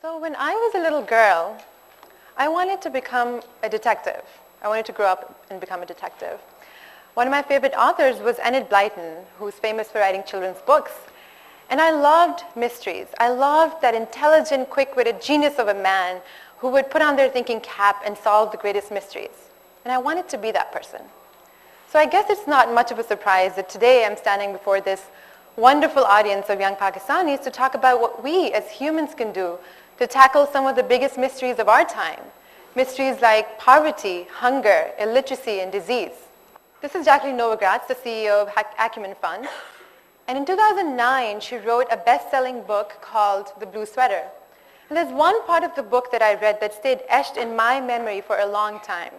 So when I was a little girl, I wanted to become a detective. I wanted to grow up and become a detective. One of my favorite authors was Enid Blyton, who's famous for writing children's books. And I loved mysteries. I loved that intelligent, quick-witted genius of a man who would put on their thinking cap and solve the greatest mysteries. And I wanted to be that person. So I guess it's not much of a surprise that today I'm standing before this wonderful audience of young Pakistanis to talk about what we as humans can do to tackle some of the biggest mysteries of our time. Mysteries like poverty, hunger, illiteracy, and disease. This is Jacqueline Novogratz, the CEO of Acumen Fund. And in 2009, she wrote a best-selling book called The Blue Sweater. And there's one part of the book that I read that stayed etched in my memory for a long time.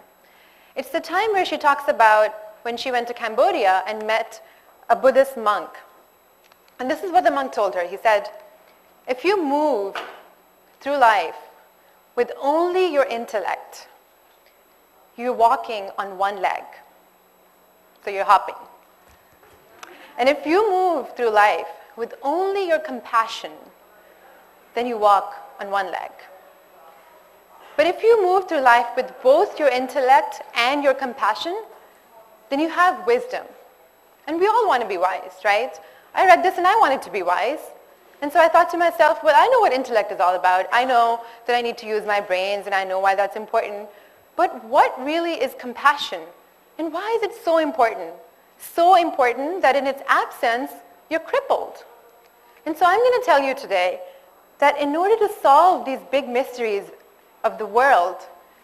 It's the time where she talks about when she went to Cambodia and met a Buddhist monk. And this is what the monk told her. He said, if you move through life with only your intellect, you're walking on one leg. So you're hopping. And if you move through life with only your compassion, then you walk on one leg. But if you move through life with both your intellect and your compassion, then you have wisdom. And we all want to be wise, right? I read this and I wanted to be wise. And so I thought to myself, well, I know what intellect is all about. I know that I need to use my brains and I know why that's important. But what really is compassion? And why is it so important? So important that in its absence, you're crippled. And so I'm going to tell you today that in order to solve these big mysteries of the world,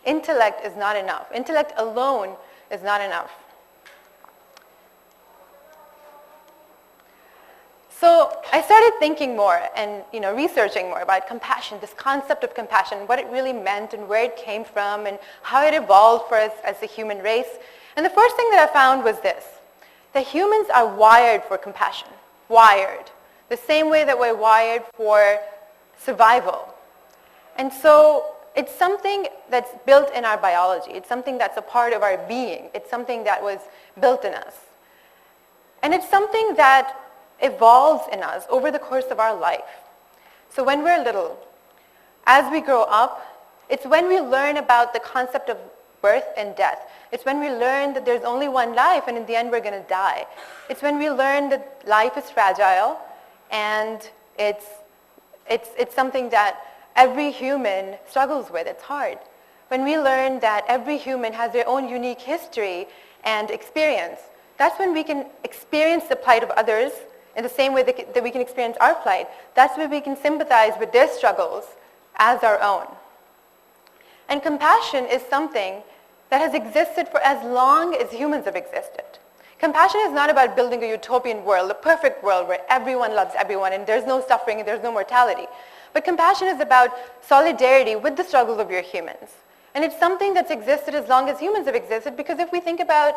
intellect is not enough. Intellect alone is not enough. So I started thinking more and researching more about compassion, this concept of compassion, what it really meant and where it came from and how it evolved for us as a human race. And the first thing that I found was this, that humans are wired for compassion, wired, the same way that we're wired for survival. And so it's something that's built in our biology. It's something that's a part of our being. It's something that was built in us. And it's something that evolves in us over the course of our life. So when we're little, as we grow up, it's when we learn about the concept of birth and death. It's when we learn that there's only one life and in the end we're going to die. It's when we learn that life is fragile and it's something that every human struggles with. It's hard. When we learn that every human has their own unique history and experience, that's when we can experience the plight of others in the same way that we can experience our plight. That's where we can sympathize with their struggles as our own. And compassion is something that has existed for as long as humans have existed. Compassion is not about building a utopian world, a perfect world where everyone loves everyone and there's no suffering and there's no mortality. But compassion is about solidarity with the struggles of your humans. And it's something that's existed as long as humans have existed, because if we think about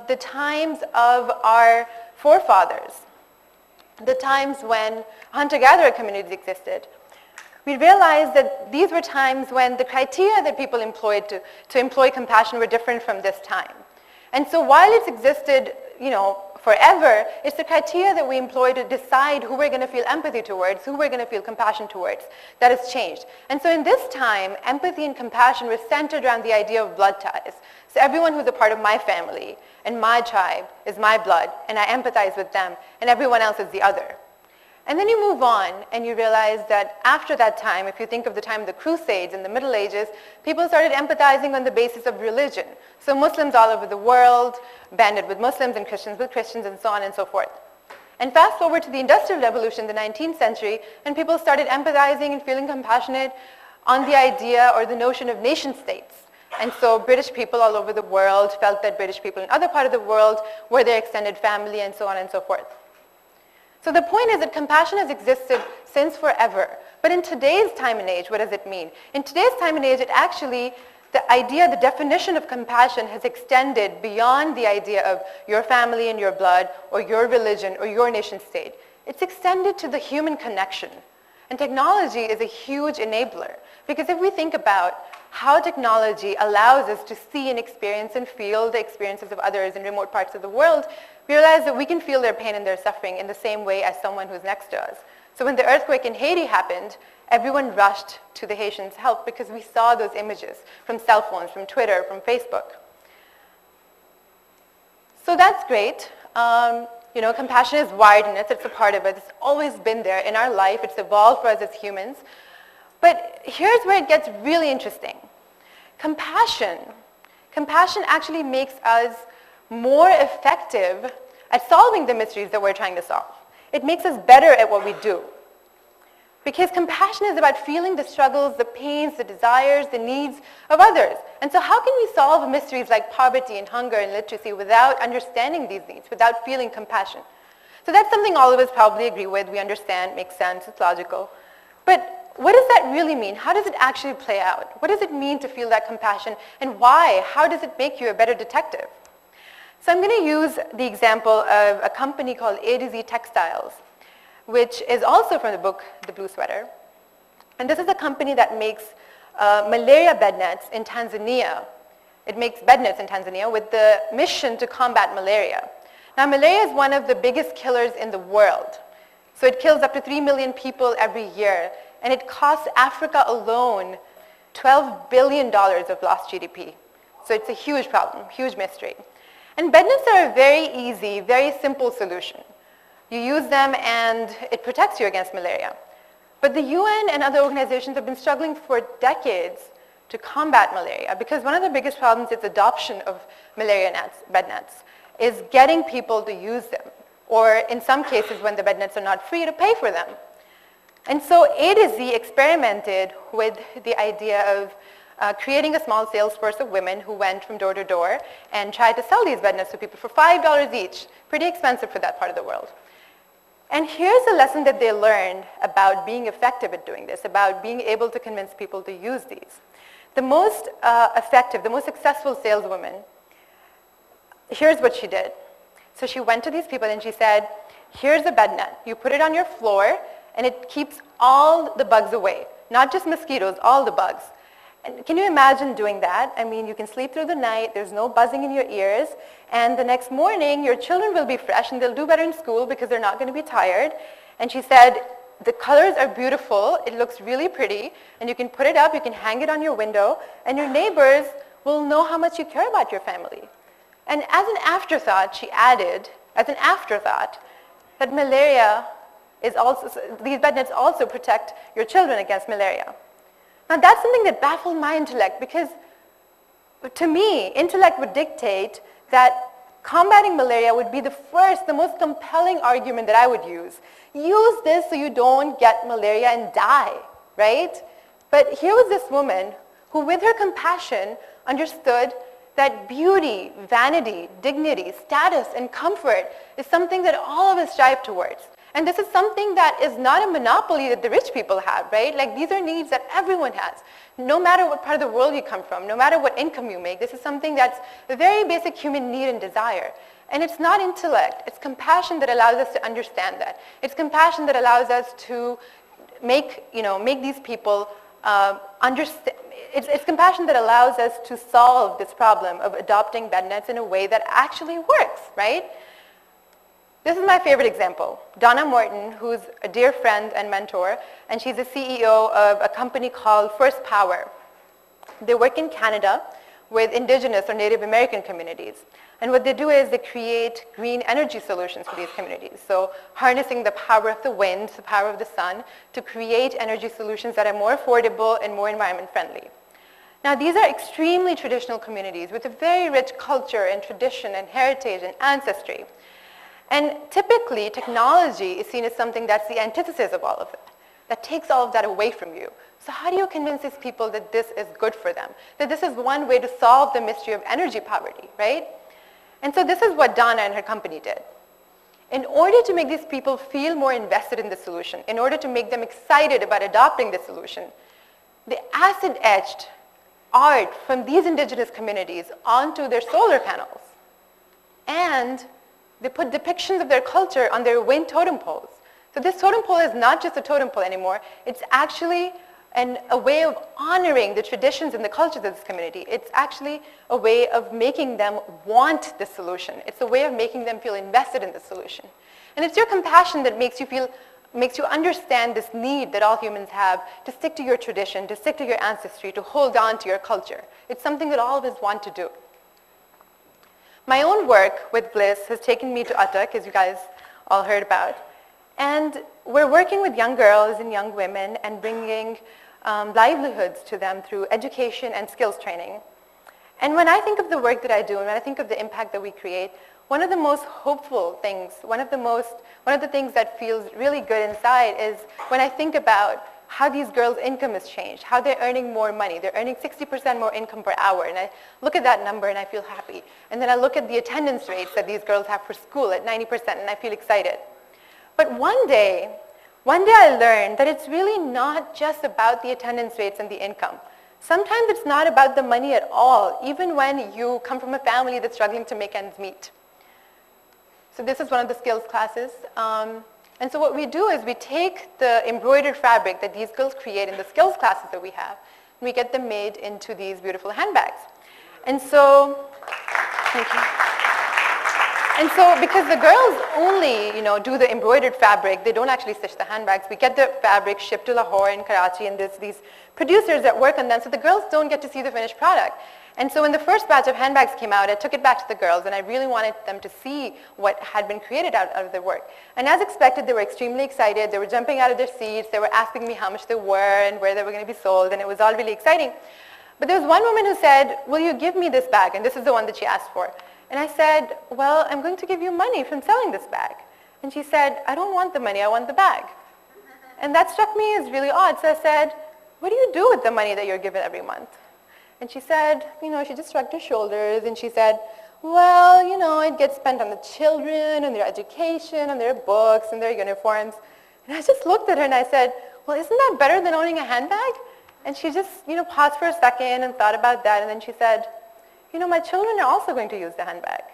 the times of our forefathers, the times when hunter-gatherer communities existed, we realized that these were times when the criteria that people employed to employ compassion were different from this time. And so while it's existed, forever, it's the criteria that we employ to decide who we're going to feel empathy towards, who we're going to feel compassion towards, that has changed. And so in this time, empathy and compassion were centered around the idea of blood ties. So everyone who's a part of my family and my tribe is my blood, and I empathize with them, and everyone else is the other. And then you move on and you realize that after that time, if you think of the time of the Crusades in the Middle Ages, people started empathizing on the basis of religion. So Muslims all over the world banded with Muslims and Christians with Christians and so on and so forth. And fast forward to the Industrial Revolution, the 19th century, and people started empathizing and feeling compassionate on the idea or the notion of nation states. And so British people all over the world felt that British people in other parts of the world were their extended family and so on and so forth. So the point is that compassion has existed since forever. But in today's time and age, what does it mean? In today's time and age, the definition of compassion has extended beyond the idea of your family and your blood or your religion or your nation state. It's extended to the human connection. And technology is a huge enabler, because if we think about how technology allows us to see and experience and feel the experiences of others in remote parts of the world, we realize that we can feel their pain and their suffering in the same way as someone who's next to us. So when the earthquake in Haiti happened, everyone rushed to the Haitians' help because we saw those images from cell phones, from Twitter, from Facebook. So that's great. Compassion is wired in us. It's a part of it. It's always been there in our life. It's evolved for us as humans. But here's where it gets really interesting. Compassion actually makes us more effective at solving the mysteries that we're trying to solve. It makes us better at what we do. Because compassion is about feeling the struggles, the pains, the desires, the needs of others. And so how can we solve mysteries like poverty and hunger and literacy without understanding these needs, without feeling compassion? So that's something all of us probably agree with. We understand, makes sense, it's logical. But what does that really mean? How does it actually play out? What does it mean to feel that compassion? And why? How does it make you a better detective? So I'm going to use the example of a company called A to Z Textiles, which is also from the book, The Blue Sweater. And this is a company that makes malaria bed nets in Tanzania. It makes bed nets in Tanzania with the mission to combat malaria. Now, malaria is one of the biggest killers in the world. So it kills up to 3 million people every year. And it costs Africa alone $12 billion of lost GDP. So it's a huge problem, huge mystery. And bed nets are a very easy, very simple solution. You use them and it protects you against malaria. But the UN and other organizations have been struggling for decades to combat malaria, because one of the biggest problems is adoption of malaria nets, bed nets, is getting people to use them, or in some cases when the bed nets are not free, to pay for them. And so A to Z experimented with the idea of creating a small sales force of women who went from door to door and tried to sell these bed nets to people for $5 each, pretty expensive for that part of the world. And here's a lesson that they learned about being effective at doing this, about being able to convince people to use these. The most effective, the most successful saleswoman, here's what she did. So she went to these people and she said, here's a bed net. You put it on your floor and it keeps all the bugs away, not just mosquitoes, all the bugs. And can you imagine doing that? I mean, you can sleep through the night, there's no buzzing in your ears, and the next morning your children will be fresh and they'll do better in school because they're not going to be tired. And she said, the colors are beautiful, it looks really pretty, and you can put it up, you can hang it on your window, and your neighbors will know how much you care about your family. And as an afterthought, she added, that malaria is also, these bed nets also protect your children against malaria. Now that's something that baffled my intellect, because to me, intellect would dictate that combating malaria would be the first, the most compelling argument that I would use. Use this so you don't get malaria and die, right? But here was this woman who, with her compassion, understood that beauty, vanity, dignity, status, and comfort is something that all of us strive towards. And this is something that is not a monopoly that the rich people have, right? Like, these are needs that everyone has. No matter what part of the world you come from, no matter what income you make, this is something that's a very basic human need and desire. And it's not intellect, it's compassion that allows us to understand that. It's compassion that allows us to make these people understand. It's compassion that allows us to solve this problem of adopting bed nets in a way that actually works, right? This is my favorite example. Donna Morton, who's a dear friend and mentor, and she's the CEO of a company called First Power. They work in Canada with Indigenous or Native American communities. And what they do is they create green energy solutions for these communities. So harnessing the power of the wind, the power of the sun, to create energy solutions that are more affordable and more environment friendly. Now, these are extremely traditional communities with a very rich culture and tradition and heritage and ancestry. And typically, technology is seen as something that's the antithesis of all of it, that takes all of that away from you. So how do you convince these people that this is good for them, that this is one way to solve the mystery of energy poverty, right? And so this is what Donna and her company did. In order to make these people feel more invested in the solution, in order to make them excited about adopting the solution, they acid-etched art from these indigenous communities onto their solar panels. And they put depictions of their culture on their wind totem poles. So this totem pole is not just a totem pole anymore. It's actually a way of honoring the traditions and the cultures of this community. It's actually a way of making them want the solution. It's a way of making them feel invested in the solution. And it's your compassion that makes you understand this need that all humans have to stick to your tradition, to stick to your ancestry, to hold on to your culture. It's something that all of us want to do. My own work with BLISS has taken me to Attak, as you guys all heard about. And we're working with young girls and young women and bringing livelihoods to them through education and skills training. And when I think of the work that I do and when I think of the impact that we create, one of the most hopeful things, one of the things that feels really good inside is when I think about how these girls' income has changed, how they're earning more money. They're earning 60% more income per hour. And I look at that number and I feel happy. And then I look at the attendance rates that these girls have for school at 90% and I feel excited. But one day I learned that it's really not just about the attendance rates and the income. Sometimes it's not about the money at all, even when you come from a family that's struggling to make ends meet. So this is one of the skills classes. And so what we do is we take the embroidered fabric that these girls create in the skills classes that we have, and we get them made into these beautiful handbags. And so, thank you. And so because the girls only, do the embroidered fabric, they don't actually stitch the handbags. We get the fabric shipped to Lahore and Karachi, and there's these producers that work on them, so the girls don't get to see the finished product. And so when the first batch of handbags came out, I took it back to the girls, and I really wanted them to see what had been created out of their work. And as expected, they were extremely excited. They were jumping out of their seats. They were asking me how much they were and where they were going to be sold, and it was all really exciting. But there was one woman who said, "Will you give me this bag?" And this is the one that she asked for. And I said, "Well, I'm going to give you money from selling this bag." And she said, "I don't want the money, I want the bag." And that struck me as really odd. So I said, "What do you do with the money that you're given every month?" And she said, she just shrugged her shoulders and she said, "Well, it gets spent on the children and their education and their books and their uniforms." And I just looked at her and I said, "Well, isn't that better than owning a handbag?" And she just, paused for a second and thought about that, and then she said, "My children are also going to use the handbag."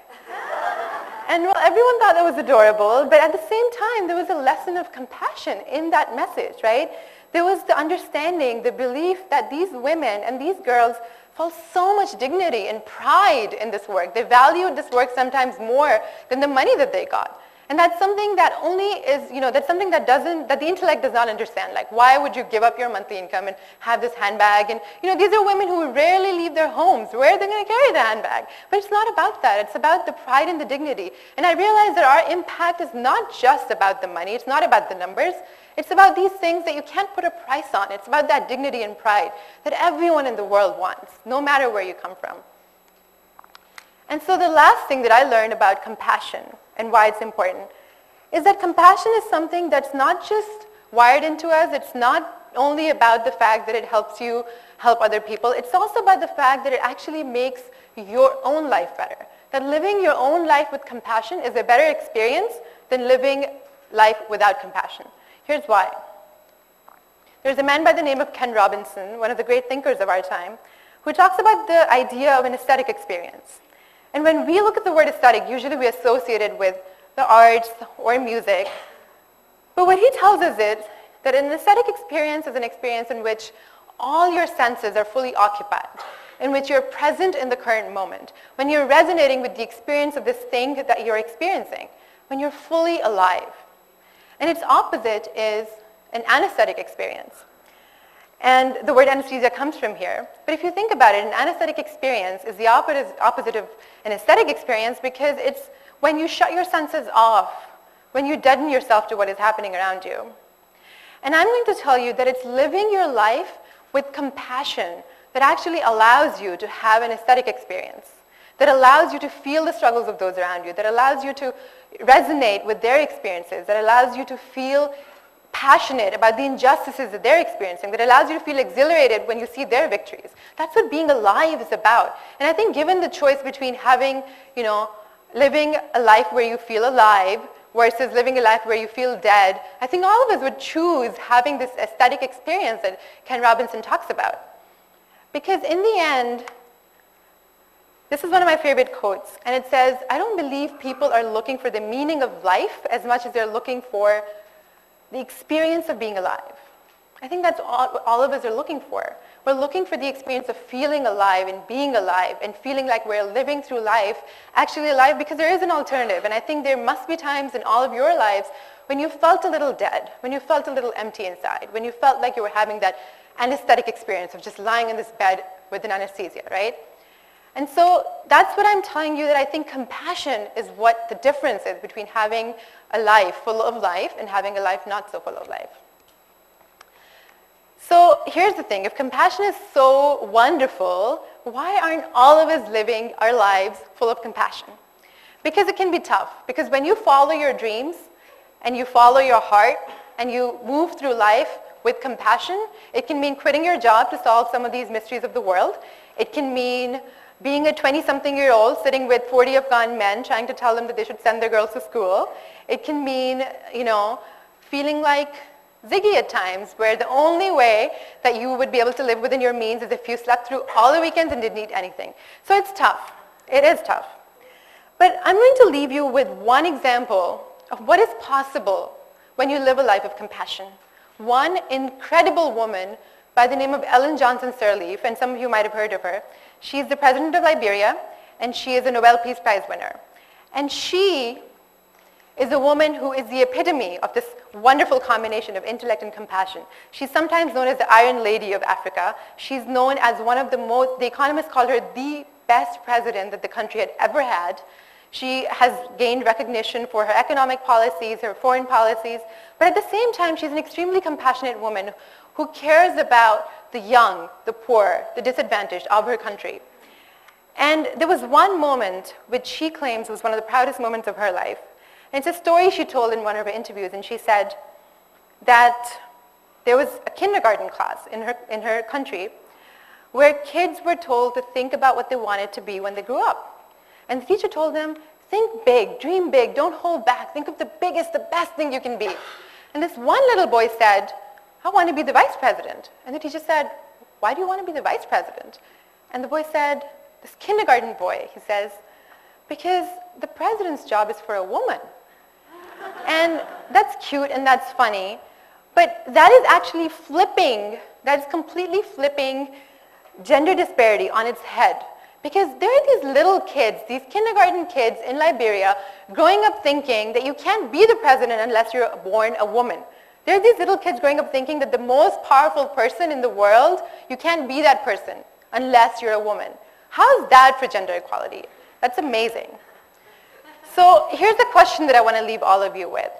And well, everyone thought that was adorable, but at the same time, there was a lesson of compassion in that message, right? There was the understanding, the belief that these women and these girls felt so much dignity and pride in this work. They valued this work sometimes more than the money that they got. And that's something that only is, that's something that the intellect does not understand. Like, why would you give up your monthly income and have this handbag? And, these are women who rarely leave their homes. Where are they going to carry the handbag? But it's not about that. It's about the pride and the dignity. And I realized that our impact is not just about the money. It's not about the numbers. It's about these things that you can't put a price on. It's about that dignity and pride that everyone in the world wants, no matter where you come from. And so the last thing that I learned about compassion and why it's important is that compassion is something that's not just wired into us. It's not only about the fact that it helps you help other people. It's also about the fact that it actually makes your own life better. That living your own life with compassion is a better experience than living life without compassion. Here's why. There's a man by the name of Ken Robinson, one of the great thinkers of our time, who talks about the idea of an aesthetic experience. And when we look at the word aesthetic, usually we associate it with the arts or music. But what he tells us is that an aesthetic experience is an experience in which all your senses are fully occupied, in which you're present in the current moment, when you're resonating with the experience of this thing that you're experiencing, when you're fully alive. And its opposite is an anesthetic experience. And the word anesthesia comes from here. But if you think about it, an anesthetic experience is the opposite of an aesthetic experience because it's when you shut your senses off, when you deaden yourself to what is happening around you. And I'm going to tell you that it's living your life with compassion that actually allows you to have an aesthetic experience, that allows you to feel the struggles of those around you, that allows you to resonate with their experiences, that allows you to feel passionate about the injustices that they're experiencing, that allows you to feel exhilarated when you see their victories. That's what being alive is about. And I think given the choice between having, living a life where you feel alive versus living a life where you feel dead, I think all of us would choose having this aesthetic experience that Ken Robinson talks about. Because in the end, this is one of my favorite quotes, and it says, "I don't believe people are looking for the meaning of life as much as they're looking for the experience of being alive. I think that's all of us are looking for. We're looking for the experience of feeling alive and being alive and feeling like we're living through life, actually alive, because there is an alternative. And I think there must be times in all of your lives when you felt a little dead, when you felt a little empty inside, when you felt like you were having that anesthetic experience of just lying in this bed with an anesthesia, right? And so that's what I'm telling you, that I think compassion is what the difference is between having a life full of life and having a life not so full of life. So here's the thing, if compassion is so wonderful, why aren't all of us living our lives full of compassion? Because it can be tough. Because when you follow your dreams and you follow your heart and you move through life with compassion, it can mean quitting your job to solve some of these mysteries of the world. It can mean being a 20-something-year-old sitting with 40 Afghan men trying to tell them that they should send their girls to school. It can mean, feeling like Ziggy at times, where the only way that you would be able to live within your means is if you slept through all the weekends and didn't eat anything. So it's tough. It is tough. But I'm going to leave you with one example of what is possible when you live a life of compassion. One incredible woman by the name of Ellen Johnson Sirleaf, and some of you might have heard of her. She's the president of Liberia, and she is a Nobel Peace Prize winner. And she is a woman who is the epitome of this wonderful combination of intellect and compassion. She's sometimes known as the Iron Lady of Africa. She's known as one of the economists called her the best president that the country had ever had. She has gained recognition for her economic policies, her foreign policies, but at the same time, she's an extremely compassionate woman who cares about the young, the poor, the disadvantaged of her country. And there was one moment which she claims was one of the proudest moments of her life. And it's a story she told in one of her interviews, and she said that there was a kindergarten class in her country where kids were told to think about what they wanted to be when they grew up. And the teacher told them, think big, dream big, don't hold back, think of the biggest, the best thing you can be. And this one little boy said, I want to be the vice president. And the teacher said, why do you want to be the vice president? And the boy said, this kindergarten boy, he says, because the president's job is for a woman. And that's cute and that's funny, but that is actually flipping, that is completely flipping gender disparity on its head. Because there are these little kids, these kindergarten kids in Liberia, growing up thinking that you can't be the president unless you're born a woman. There are these little kids growing up thinking that the most powerful person in the world, you can't be that person unless you're a woman. How is that for gender equality? That's amazing. So here's the question that I want to leave all of you with.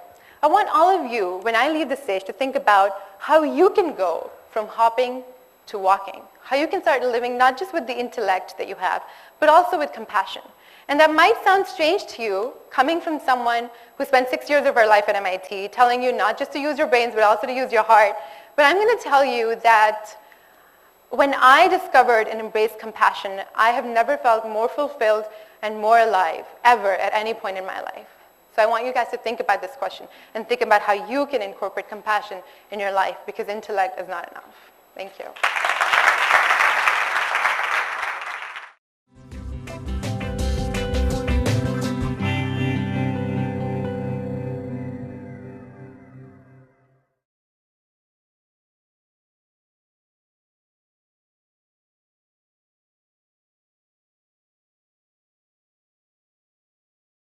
I want all of you, when I leave the stage, to think about how you can go from hopping to walking. How you can start living not just with the intellect that you have, but also with compassion. And that might sound strange to you, coming from someone who spent 6 years of her life at MIT, telling you not just to use your brains, but also to use your heart. But I'm going to tell you that when I discovered and embraced compassion, I have never felt more fulfilled and more alive, ever, at any point in my life. So I want you guys to think about this question and think about how you can incorporate compassion in your life, because intellect is not enough. Thank you.